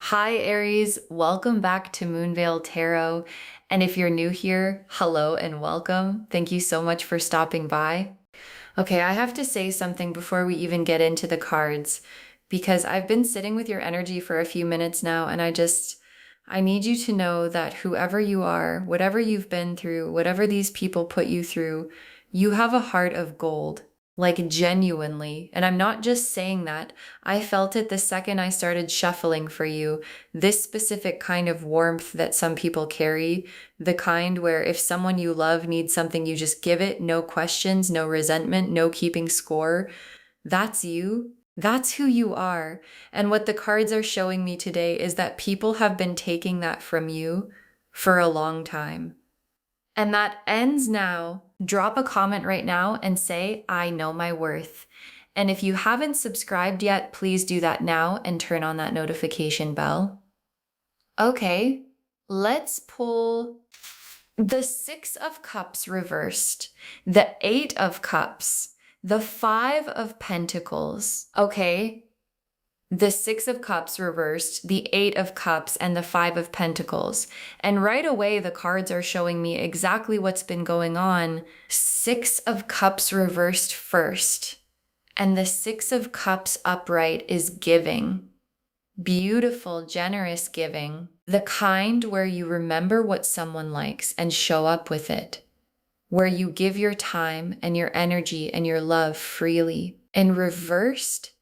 Hi, Aries. Welcome back to Moonveil Tarot. And if you're new here, hello and welcome. Thank you so much for stopping by. Okay, I have to say something before we even get into the cards because I've been sitting with your energy for a few minutes now, and I need you to know that whoever you are, whatever you've been through, whatever these people put you through, you have a heart of gold. Like genuinely. And I'm not just saying that. I felt it the second I started shuffling for you. This specific kind of warmth that some people carry, the kind where if someone you love needs something, you just give it, no questions, no resentment, no keeping score. That's you. That's who you are. And what the cards are showing me today is that people have been taking that from you for a long time. And that ends now. Drop a comment right now and say, I know my worth. And if you haven't subscribed yet, please do that now and turn on that notification bell. Okay, let's pull the Six of Cups reversed, the Eight of Cups, the Five of Pentacles. Okay, the Six of Cups reversed, the Eight of Cups, and the Five of Pentacles. And right away, the cards are showing me exactly what's been going on. Six of Cups reversed first, and the Six of Cups upright is giving. Beautiful, generous giving. The kind where you remember what someone likes and show up with it. Where you give your time and your energy and your love freely. And reversed,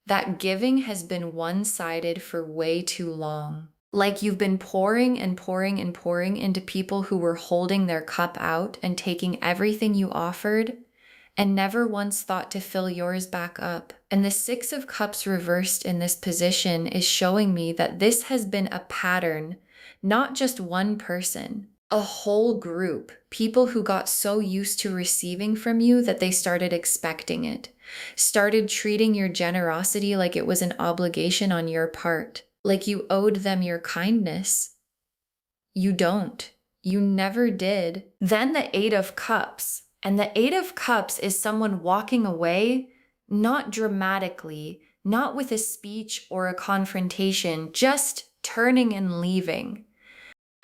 that giving has been one-sided for way too long. Like you've been pouring and pouring and pouring into people who were holding their cup out and taking everything you offered and never once thought to fill yours back up. And the Six of Cups reversed in this position is showing me that this has been a pattern, not just one person. A whole group, people who got so used to receiving from you that they started expecting it, started treating your generosity like it was an obligation on your part, like you owed them your kindness. You don't. You never did. Then the Eight of Cups. And the Eight of Cups is someone walking away, not dramatically, not with a speech or a confrontation, just turning and leaving.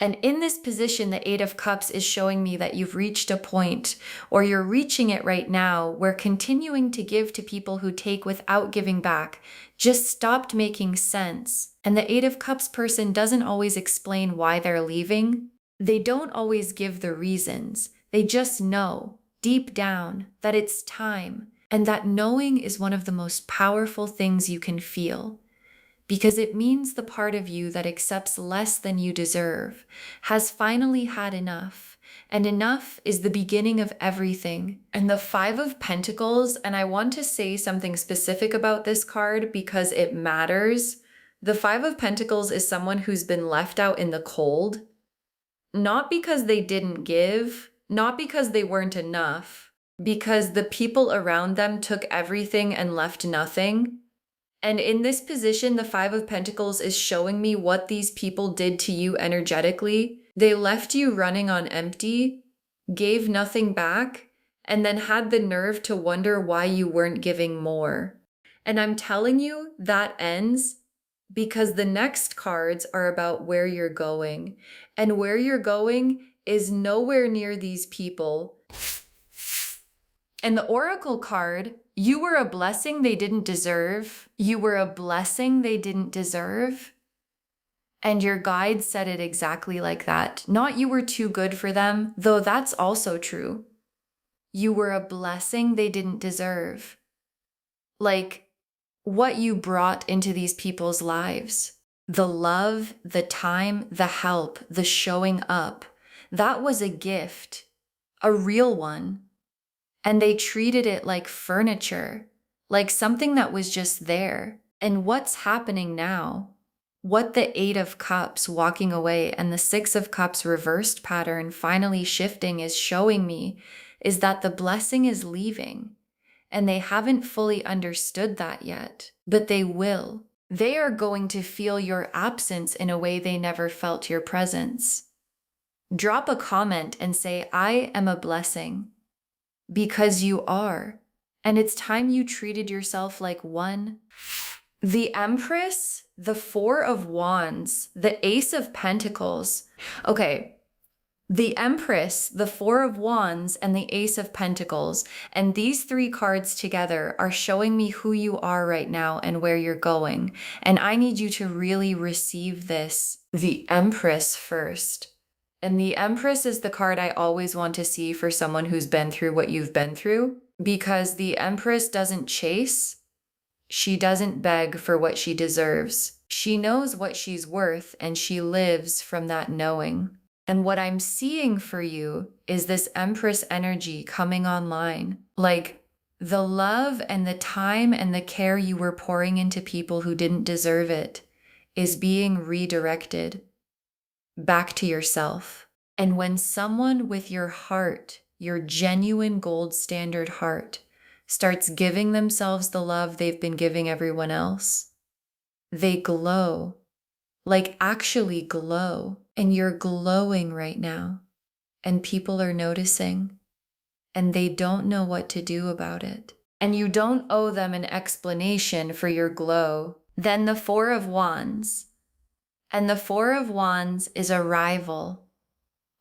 And in this position, the Eight of Cups is showing me that you've reached a point, or you're reaching it right now, where continuing to give to people who take without giving back just stopped making sense. And the Eight of Cups person doesn't always explain why they're leaving. They don't always give the reasons. They just know, deep down, that it's time. And that knowing is one of the most powerful things you can feel. Because it means the part of you that accepts less than you deserve has finally had enough. And enough is the beginning of everything. And the Five of Pentacles, and I want to say something specific about this card because it matters. The Five of Pentacles is someone who's been left out in the cold. Not because they didn't give, not because they weren't enough, because the people around them took everything and left nothing. And in this position, the Five of Pentacles is showing me what these people did to you energetically. They left you running on empty, gave nothing back, and then had the nerve to wonder why you weren't giving more. And I'm telling you, that ends because the next cards are about where you're going. And where you're going is nowhere near these people. And the Oracle card, you were a blessing they didn't deserve. You were a blessing they didn't deserve. And your guide said it exactly like that. Not you were too good for them, though that's also true. You were a blessing they didn't deserve. Like what you brought into these people's lives. The love, the time, the help, the showing up. That was a gift, a real one. And they treated it like furniture, like something that was just there. And what's happening now? What the Eight of Cups walking away and the Six of Cups reversed pattern finally shifting is showing me is that the blessing is leaving. And they haven't fully understood that yet, but they will. They are going to feel your absence in a way they never felt your presence. Drop a comment and say, I am a blessing. Because you are. And it's time you treated yourself like one. The Empress, the Four of Wands, the Ace of Pentacles. Okay, the Empress, the Four of Wands, and the Ace of Pentacles. And these three cards together are showing me who you are right now and where you're going. And I need you to really receive this. The Empress first. And the Empress is the card I always want to see for someone who's been through what you've been through, because the Empress doesn't chase. She doesn't beg for what she deserves. She knows what she's worth, and she lives from that knowing. And what I'm seeing for you is this Empress energy coming online. Like the love and the time and the care you were pouring into people who didn't deserve it is being redirected back to yourself. And when someone with your heart, your genuine gold standard heart, starts giving themselves the love they've been giving everyone else, they glow, like actually glow. And you're glowing right now, and people are noticing, and they don't know what to do about it. And you don't owe them an explanation for your glow. Then the Four of Wands. And the Four of Wands is arrival,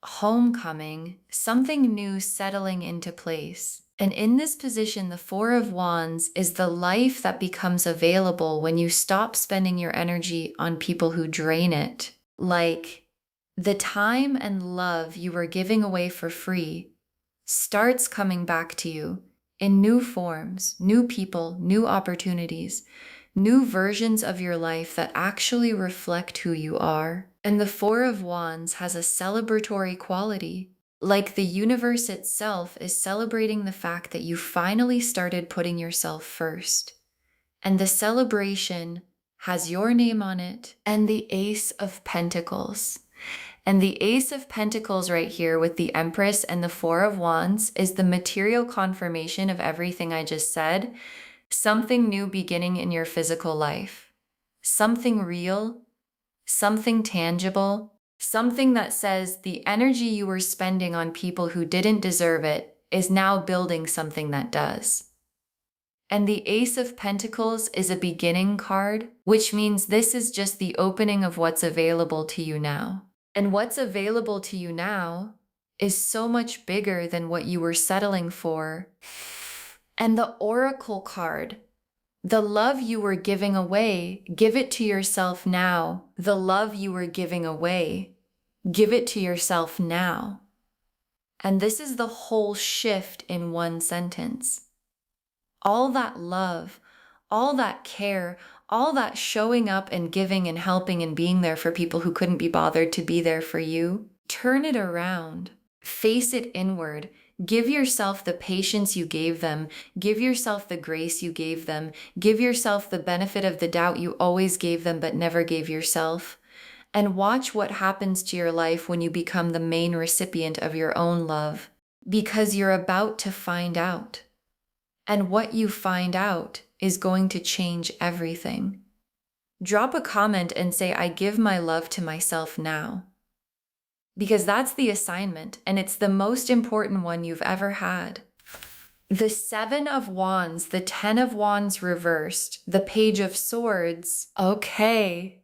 homecoming, something new settling into place. And in this position, the Four of Wands is the life that becomes available when you stop spending your energy on people who drain it. Like the time and love you were giving away for free starts coming back to you in new forms, new people, new opportunities, new versions of your life that actually reflect who you are. And the Four of Wands has a celebratory quality. Like the universe itself is celebrating the fact that you finally started putting yourself first. And the celebration has your name on it and the Ace of Pentacles. And the Ace of Pentacles right here with the Empress and the Four of Wands is the material confirmation of everything I just said. Something new beginning in your physical life. Something real, something tangible, something that says the energy you were spending on people who didn't deserve it is now building something that does. And the Ace of Pentacles is a beginning card, which means this is just the opening of what's available to you now. And what's available to you now is so much bigger than what you were settling for. And the Oracle card, the love you were giving away, give it to yourself now. The love you were giving away, give it to yourself now. And this is the whole shift in one sentence. All that love, all that care, all that showing up and giving and helping and being there for people who couldn't be bothered to be there for you, turn it around, face it inward, give yourself the patience you gave them, give yourself the grace you gave them, give yourself the benefit of the doubt you always gave them but never gave yourself, and watch what happens to your life when you become the main recipient of your own love, because you're about to find out. And what you find out is going to change everything. Drop a comment and say, I give my love to myself now. Because that's the assignment, and it's the most important one you've ever had. The Seven of Wands, the Ten of Wands reversed, the Page of Swords. Okay.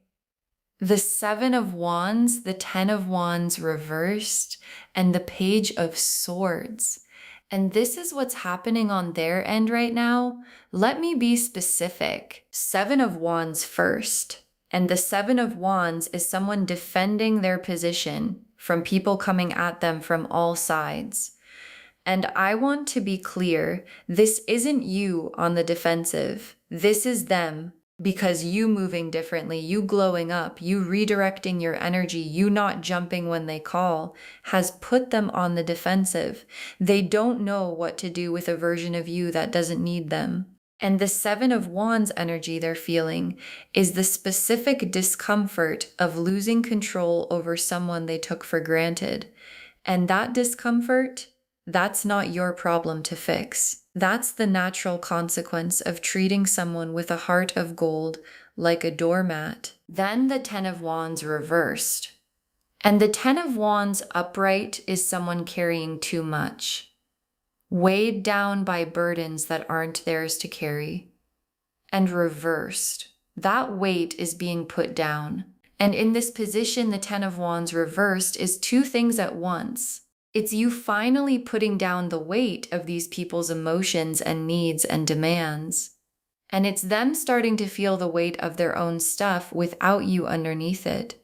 The Seven of Wands, the Ten of Wands reversed, and the Page of Swords. And this is what's happening on their end right now. Let me be specific. Seven of Wands first. And the Seven of Wands is someone defending their position from people coming at them from all sides. And I want to be clear, this isn't you on the defensive. This is them, because you moving differently, you glowing up, you redirecting your energy, you not jumping when they call, has put them on the defensive. They don't know what to do with a version of you that doesn't need them. And the Seven of Wands energy they're feeling is the specific discomfort of losing control over someone they took for granted. And that discomfort, that's not your problem to fix. That's the natural consequence of treating someone with a heart of gold like a doormat. Then the Ten of Wands reversed. And the Ten of Wands upright is someone carrying too much, weighed down by burdens that aren't theirs to carry. And reversed, That weight is being put down. And in this position, the Ten of Wands reversed is two things at once. It's you finally putting down the weight of these people's emotions and needs and demands. And it's them starting to feel the weight of their own stuff without you underneath it.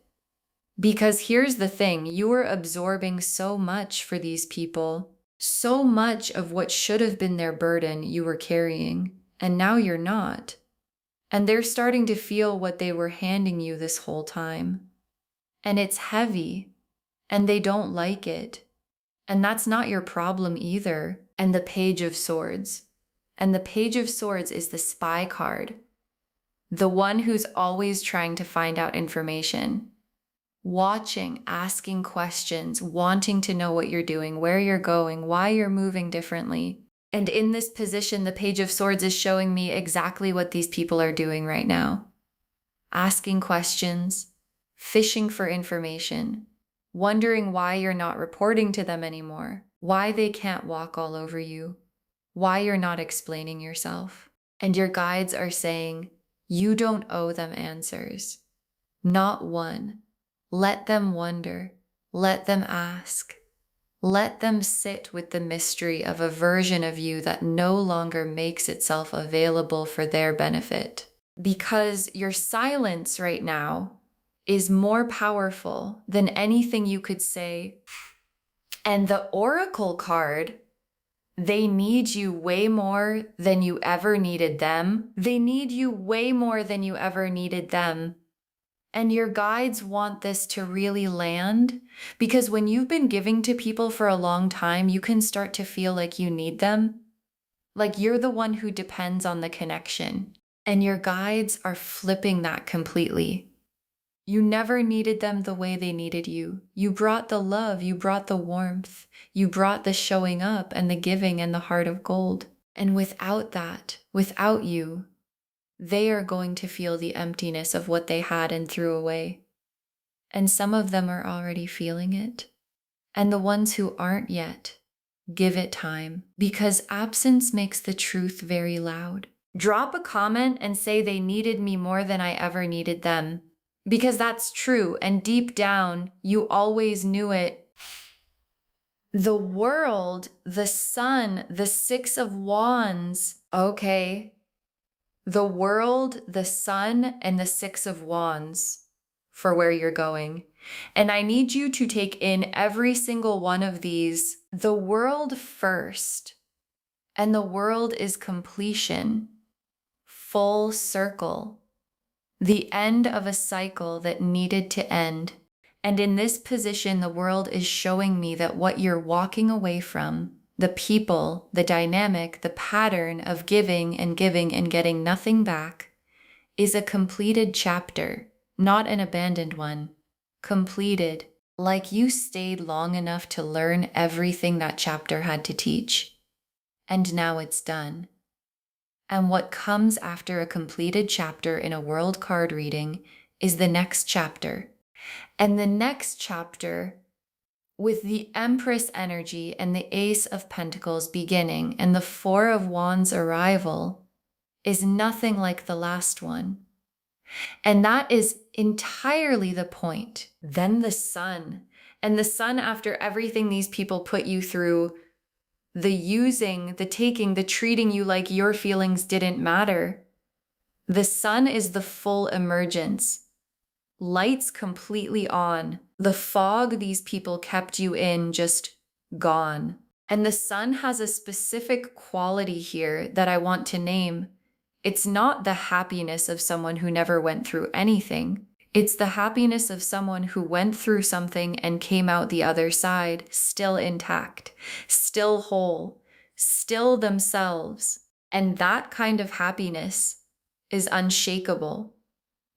Because here's the thing, you were absorbing so much for these people, so much of what should have been their burden you were carrying, and now you're not. And they're starting to feel what they were handing you this whole time. And it's heavy, and they don't like it. And that's not your problem either. And the Page of Swords. And the Page of Swords is the spy card. The one who's always trying to find out information. Watching, asking questions, wanting to know what you're doing, where you're going, why you're moving differently. And in this position, the Page of Swords is showing me exactly what these people are doing right now. Asking questions, fishing for information, wondering why you're not reporting to them anymore, why they can't walk all over you, why you're not explaining yourself. And your guides are saying, you don't owe them answers. Not one. Let them wonder. Let them ask. Let them sit with the mystery of a version of you that no longer makes itself available for their benefit. Because your silence right now is more powerful than anything you could say. And the Oracle card, they need you way more than you ever needed them. They need you way more than you ever needed them. And your guides want this to really land, because when you've been giving to people for a long time, you can start to feel like you need them. Like you're the one who depends on the connection. And your guides are flipping that completely. You never needed them the way they needed you. You brought the love, you brought the warmth, you brought the showing up and the giving and the heart of gold. And without that, without you, they are going to feel the emptiness of what they had and threw away. And some of them are already feeling it. And the ones who aren't yet, give it time, because absence makes the truth very loud. Drop a comment and say they needed me more than I ever needed them, because that's true, and deep down, you always knew it. The world, the sun, the Six of Wands, okay. The world, the sun, and the Six of Wands for where you're going. And I need you to take in every single one of these. The world first. And the world is completion. Full circle. The end of a cycle that needed to end. And in this position, the world is showing me that what you're walking away from, the people, the dynamic, the pattern of giving and getting nothing back, is a completed chapter, not an abandoned one. Completed, like you stayed long enough to learn everything that chapter had to teach. And now it's done. And what comes after a completed chapter in a world card reading is the next chapter. And the next chapter, with the Empress energy and the Ace of Pentacles beginning and the Four of Wands arrival, is nothing like the last one. And that is entirely the point. Then the sun. And the sun, after everything these people put you through, the using, the taking, the treating you like your feelings didn't matter. The sun is the full emergence. Lights completely on. The fog these people kept you in just gone. And the sun has a specific quality here that I want to name. It's not the happiness of someone who never went through anything. It's the happiness of someone who went through something and came out the other side still intact, still whole, still themselves. And that kind of happiness is unshakable.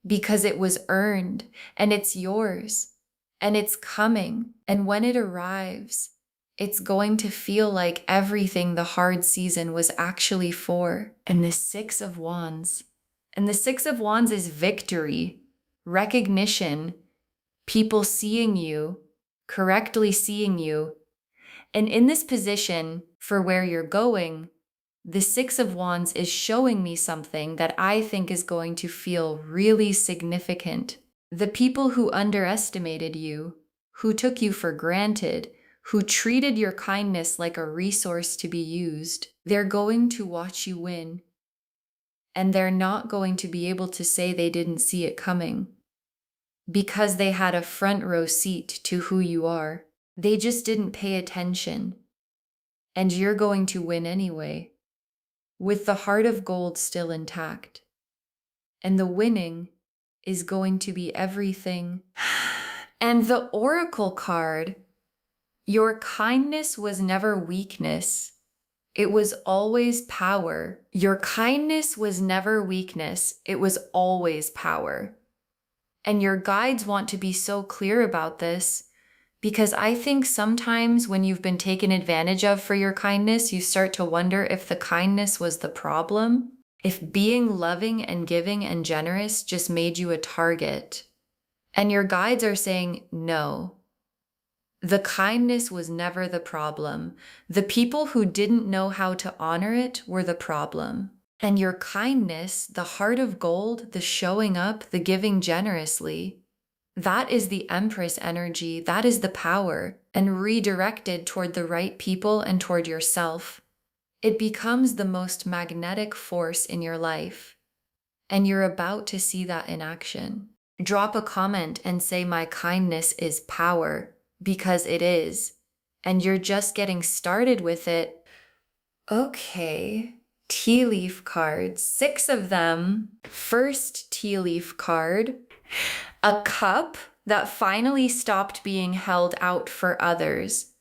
Because it was earned, and it's yours, and it's coming. And when it arrives, it's going to feel like everything the hard season was actually for. And the Six of Wands. And the Six of Wands is victory, recognition, people seeing you, correctly seeing you. And in this position, for where you're going, The Six of Wands is showing me something that I think is going to feel really significant. The people who underestimated you, who took you for granted, who treated your kindness like a resource to be used, they're going to watch you win. And they're not going to be able to say they didn't see it coming, because they had a front row seat to who you are. They just didn't pay attention. And you're going to win anyway, with the heart of gold still intact. And the winning is going to be everything. And the Oracle card, your kindness was never weakness. It was always power. Your kindness was never weakness. It was always power. And your guides want to be so clear about this, because I think sometimes when you've been taken advantage of for your kindness, you start to wonder if the kindness was the problem, if being loving and giving and generous just made you a target. And your guides are saying, no, the kindness was never the problem. The people who didn't know how to honor it were the problem. And your kindness, the heart of gold, the showing up, the giving generously, that is the Empress energy, that is the power, and redirected toward the right people and toward yourself. It becomes the most magnetic force in your life, and you're about to see that in action. Drop a comment and say my kindness is power, because it is, and you're just getting started with it. Okay, tea leaf cards, 6 of them. First tea leaf card, a cup that finally stopped being held out for others,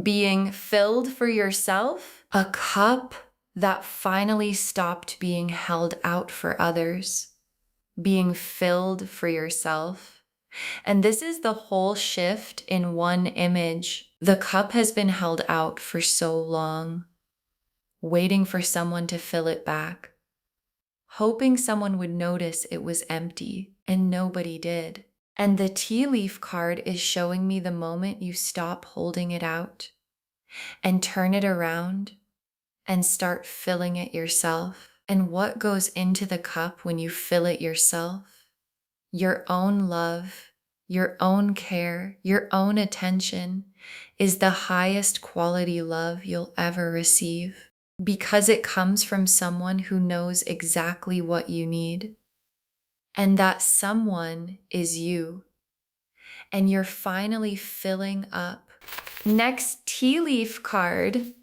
being filled for yourself. A cup that finally stopped being held out for others, being filled for yourself. And this is the whole shift in one image. The cup has been held out for so long, waiting for someone to fill it back, hoping someone would notice it was empty, and nobody did. And the tea leaf card is showing me the moment you stop holding it out and turn it around and start filling it yourself. And what goes into the cup when you fill it yourself? Your own love, your own care, your own attention is the highest quality love you'll ever receive, because it comes from someone who knows exactly what you need. And that someone is you. And you're finally filling up. Next tea leaf card,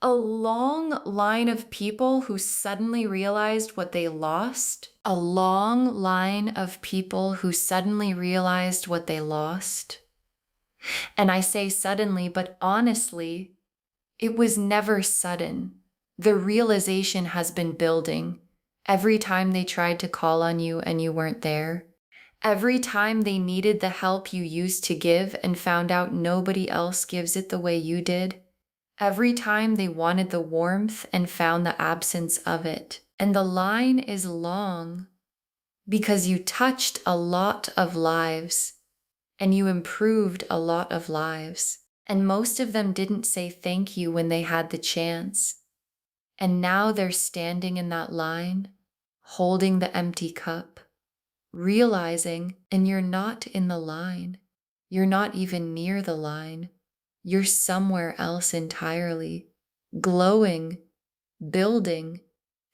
a long line of people who suddenly realized what they lost. A long line of people who suddenly realized what they lost. And I say suddenly, but honestly, it was never sudden. The realization has been building. Every time they tried to call on you and you weren't there. Every time they needed the help you used to give and found out nobody else gives it the way you did. Every time they wanted the warmth and found the absence of it. And the line is long because you touched a lot of lives and you improved a lot of lives. And most of them didn't say thank you when they had the chance. And now they're standing in that line, holding the empty cup, realizing, and you're not in the line. You're not even near the line. You're somewhere else entirely, glowing, building,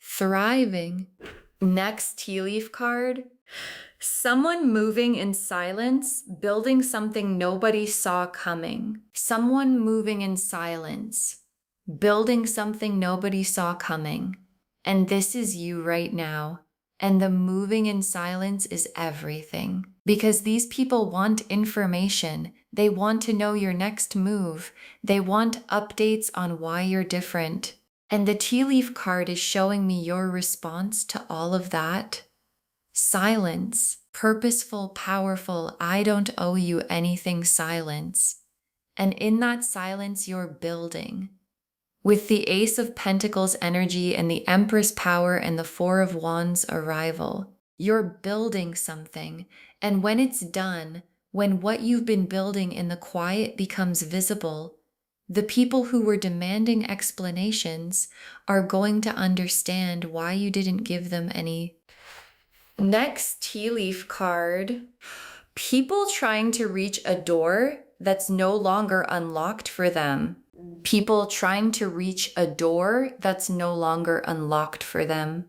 thriving. Next tea leaf card, someone moving in silence, building something nobody saw coming. Someone moving in silence, building something nobody saw coming. And this is you right now. And the moving in silence is everything. Because these people want information. They want to know your next move. They want updates on why you're different. And the tea leaf card is showing me your response to all of that. Silence. Purposeful, powerful, I don't owe you anything silence. And in that silence, you're building. With the Ace of Pentacles energy and the Empress power and the Four of Wands arrival, you're building something. And when it's done, when what you've been building in the quiet becomes visible, The people who were demanding explanations are going to understand why you didn't give them any. Next tea leaf card. People trying to reach a door that's no longer unlocked for them. People trying to reach a door that's no longer unlocked for them.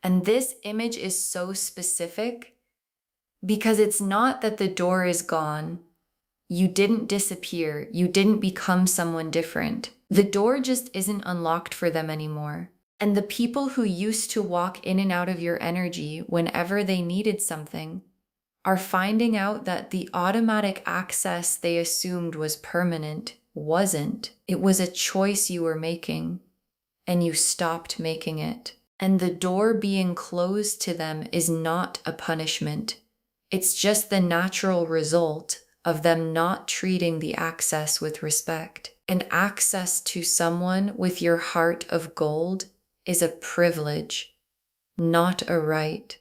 And this image is so specific because it's not that the door is gone. You didn't disappear. You didn't become someone different. The door just isn't unlocked for them anymore. And the people who used to walk in and out of your energy whenever they needed something are finding out that the automatic access they assumed was permanent wasn't. It was a choice you were making, and you stopped making it. And the door being closed to them is not a punishment. It's just the natural result of them not treating the access with respect. And access to someone with your heart of gold is a privilege, not a right.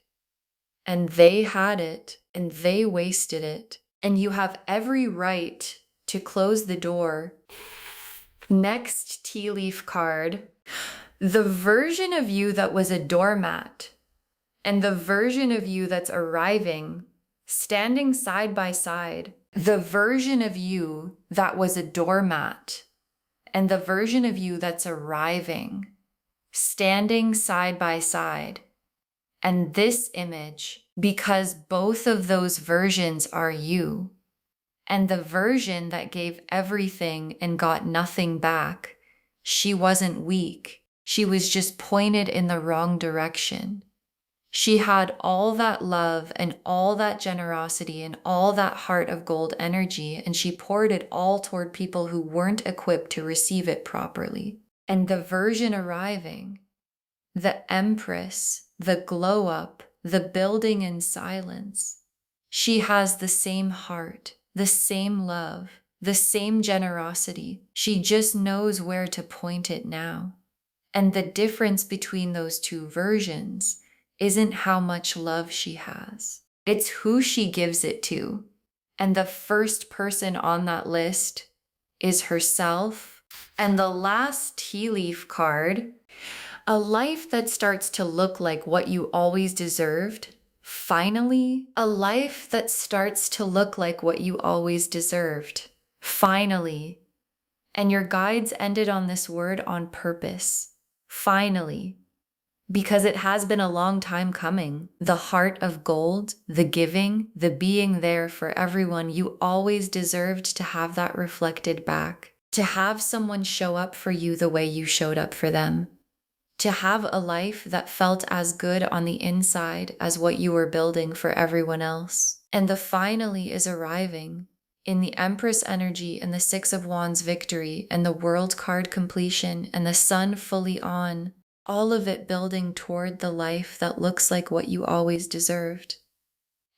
And they had it, and they wasted it. And you have every right to close the door. Next tea leaf card. The version of you that was a doormat and the version of you that's arriving, standing side by side. The version of you that was a doormat and the version of you that's arriving, standing side by side. And this image, because both of those versions are you, and the version that gave everything and got nothing back, she wasn't weak. She was just pointed in the wrong direction. She had all that love and all that generosity and all that heart of gold energy, and she poured it all toward people who weren't equipped to receive it properly. And the version arriving, the Empress, the glow up, the building in silence, she has the same heart, the same love, the same generosity. She just knows where to point it now. And the difference between those two versions isn't how much love she has. It's who she gives it to. And the first person on that list is herself. And the last tea leaf card, a life that starts to look like what you always deserved. Finally, a life that starts to look like what you always deserved. Finally. And your guides ended on this word on purpose. Finally. Because it has been a long time coming. The heart of gold, the giving, the being there for everyone, you always deserved to have that reflected back. To have someone show up for you the way you showed up for them. To have a life that felt as good on the inside as what you were building for everyone else. And the finally is arriving in the Empress energy and the Six of Wands victory and the World card completion and the Sun fully on. All of it building toward the life that looks like what you always deserved.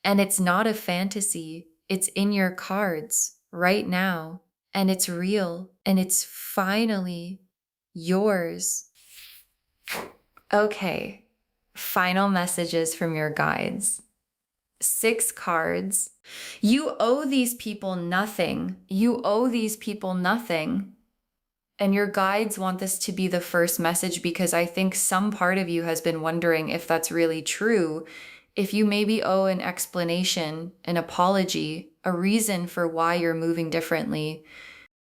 And it's not a fantasy. It's in your cards right now. And it's real. And it's finally yours. Okay, final messages from your guides. 6 cards. You owe these people nothing. You owe these people nothing. And your guides want this to be the first message because I think some part of you has been wondering if that's really true. If you maybe owe an explanation, an apology, a reason for why you're moving differently.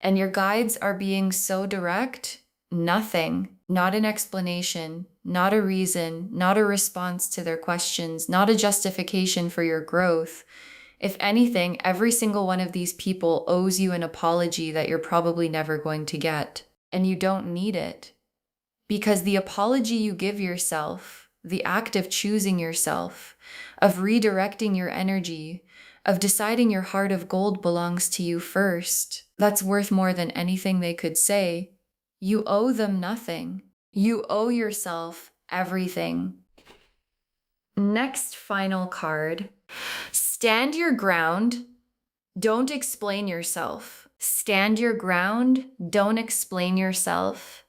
And your guides are being so direct. Nothing. Not an explanation, not a reason, not a response to their questions, not a justification for your growth. If anything, every single one of these people owes you an apology that you're probably never going to get. And you don't need it. Because the apology you give yourself, the act of choosing yourself, of redirecting your energy, of deciding your heart of gold belongs to you first, that's worth more than anything they could say. You owe them nothing. You owe yourself everything. Next final card. Stand your ground. Don't explain yourself. Stand your ground. Don't explain yourself.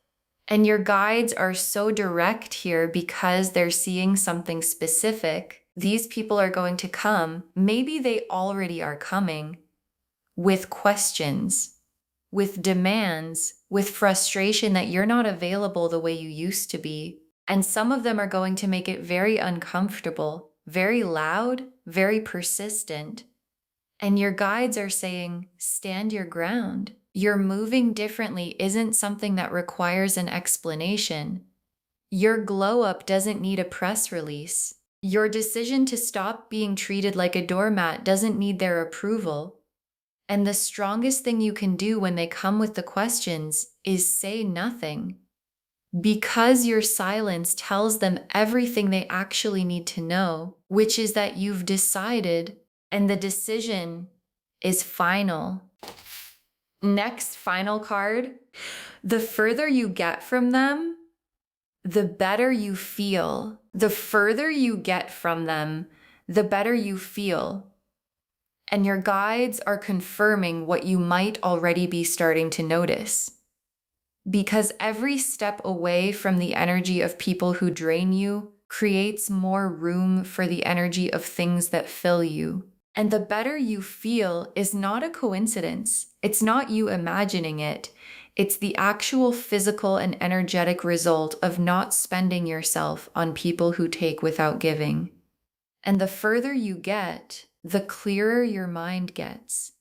And your guides are so direct here because they're seeing something specific. These people are going to come. Maybe they already are coming with questions. with demands, with frustration that you're not available the way you used to be. And some of them are going to make it very uncomfortable, very loud, very persistent. And your guides are saying, stand your ground. Your moving differently isn't something that requires an explanation. Your glow up doesn't need a press release. Your decision to stop being treated like a doormat doesn't need their approval. And the strongest thing you can do when they come with the questions is say nothing. Because your silence tells them everything they actually need to know, which is that you've decided and the decision is final. Next, final card. The further you get from them, the better you feel. The further you get from them, the better you feel. And your guides are confirming what you might already be starting to notice. Because every step away from the energy of people who drain you creates more room for the energy of things that fill you. And the better you feel is not a coincidence. It's not you imagining it. It's the actual physical and energetic result of not spending yourself on people who take without giving. And the further you get, the clearer your mind gets,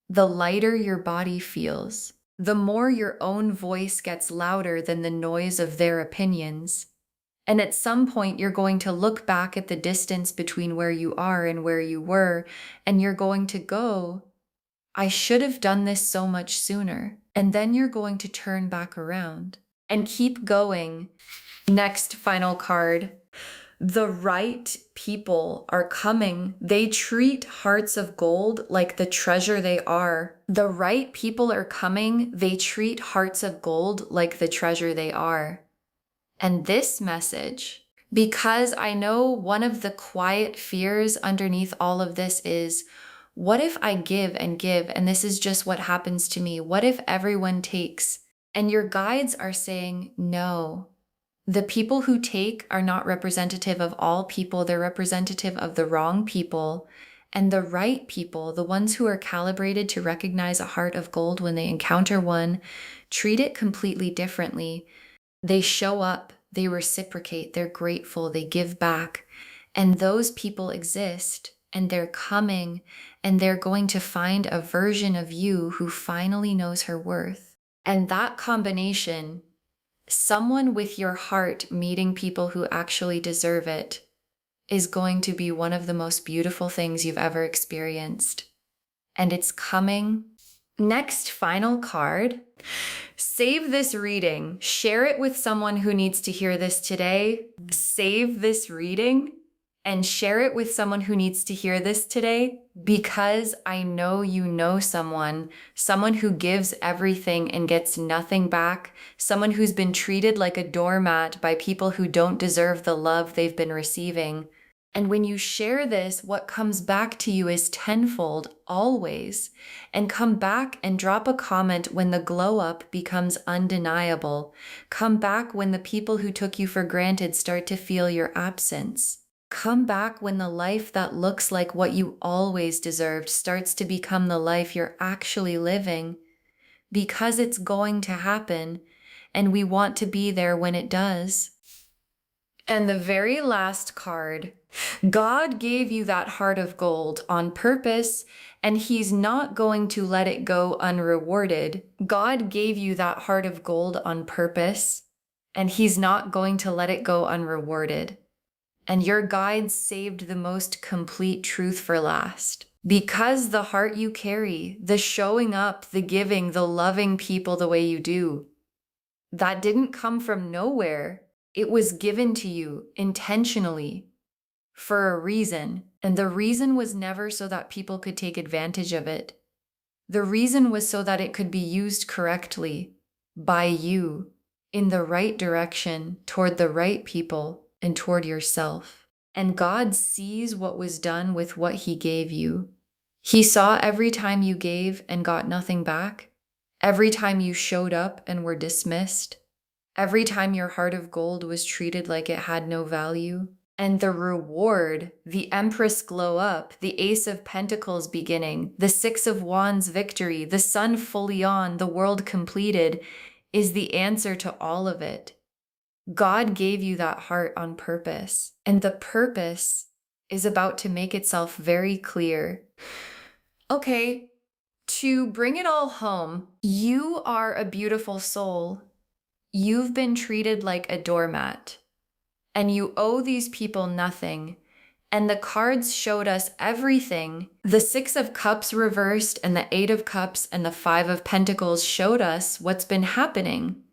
the lighter your body feels, the more your own voice gets louder than the noise of their opinions. And at some point, you're going to look back at the distance between where you are and where you were, and you're going to go, I should have done this so much sooner. And then you're going to turn back around and keep going. Next, final card. The right people are coming. They treat hearts of gold like the treasure they are. The right people are coming. They treat hearts of gold like the treasure they are. And this message, because I know one of the quiet fears underneath all of this is, what if I give and give and this is just what happens to me? What if everyone takes? And your guides are saying, no. The people who take are not representative of all people. They're representative of the wrong people. And the right people, the ones who are calibrated to recognize a heart of gold when they encounter one, treat it completely differently. They show up, they reciprocate, they're grateful, they give back. And those people exist, and they're coming, and they're going to find a version of you who finally knows her worth. And that combination, someone with your heart meeting people who actually deserve it, is going to be one of the most beautiful things you've ever experienced. And it's coming. Next, final card. Save this reading. Share it with someone who needs to hear this today. Save this reading and share it with someone who needs to hear this today, because I know you know someone who gives everything and gets nothing back, someone who's been treated like a doormat by people who don't deserve the love they've been receiving. And when you share this, what comes back to you is tenfold, always. And come back and drop a comment when the glow up becomes undeniable. Come back when the people who took you for granted start to feel your absence. Come back when the life that looks like what you always deserved starts to become the life you're actually living. Because it's going to happen, and we want to be there when it does. And the very last card, God gave you that heart of gold on purpose, and He's not going to let it go unrewarded. God gave you that heart of gold on purpose, and He's not going to let it go unrewarded. And your guides saved the most complete truth for last. Because the heart you carry, the showing up, the giving, the loving people the way you do, that didn't come from nowhere. It was given to you intentionally for a reason. And the reason was never so that people could take advantage of it. The reason was so that it could be used correctly by you in the right direction toward the right people and toward yourself. And God sees what was done with what He gave you. He saw every time you gave and got nothing back, every time you showed up and were dismissed, every time your heart of gold was treated like it had no value. And the reward, the Empress glow up, the Ace of Pentacles beginning, the Six of Wands victory, the sun fully on, the world completed, is the answer to all of it. God gave you that heart on purpose, and the purpose is about to make itself very clear. Okay, to bring it all home, you are a beautiful soul. You've been treated like a doormat, and you owe these people nothing. And the cards showed us everything. The Six of Cups reversed and the Eight of Cups and the Five of Pentacles showed us what's been happening.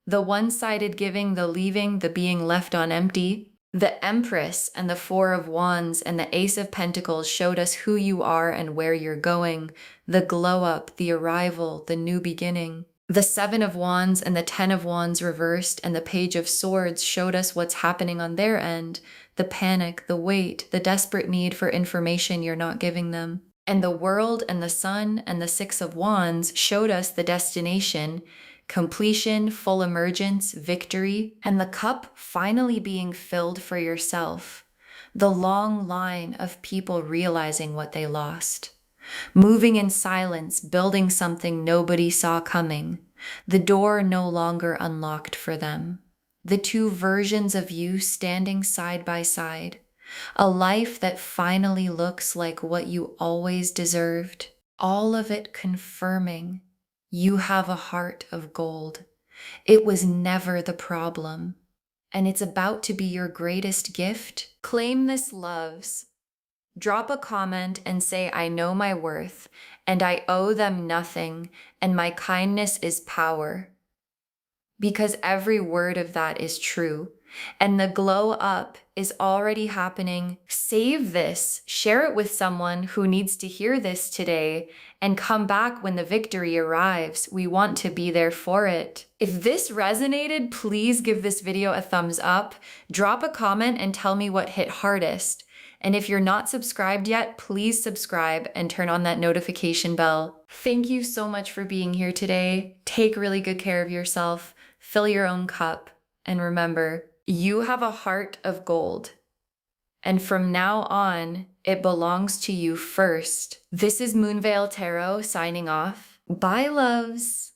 The one-sided giving, the leaving, the being left on empty. The Empress and the Four of Wands and the Ace of Pentacles showed us who you are and where you're going. The glow up, the arrival, the new beginning. The Seven of Wands and the Ten of Wands reversed and the Page of Swords showed us what's happening on their end. The panic, the wait, the desperate need for information you're not giving them. And the World and the Sun and the Six of Wands showed us the destination, completion, full emergence, victory, and the cup finally being filled for yourself. The long line of people realizing what they lost. Moving in silence, building something nobody saw coming. The door no longer unlocked for them. The two versions of you standing side by side. A life that finally looks like what you always deserved. All of it confirming you have a heart of gold. It was never the problem. And it's about to be your greatest gift. Claim this, loves. Drop a comment and say, I know my worth, and I owe them nothing, and my kindness is power. Because every word of that is true, and the glow up is already happening. Save this, share it with someone who needs to hear this today, and come back when the victory arrives. We want to be there for it. If this resonated, please give this video a thumbs up, drop a comment and tell me what hit hardest. And if you're not subscribed yet, please subscribe and turn on that notification bell. Thank you so much for being here today. Take really good care of yourself, fill your own cup, and remember, you have a heart of gold. And from now on, it belongs to you first. This is Moonveil Tarot signing off. Bye, loves.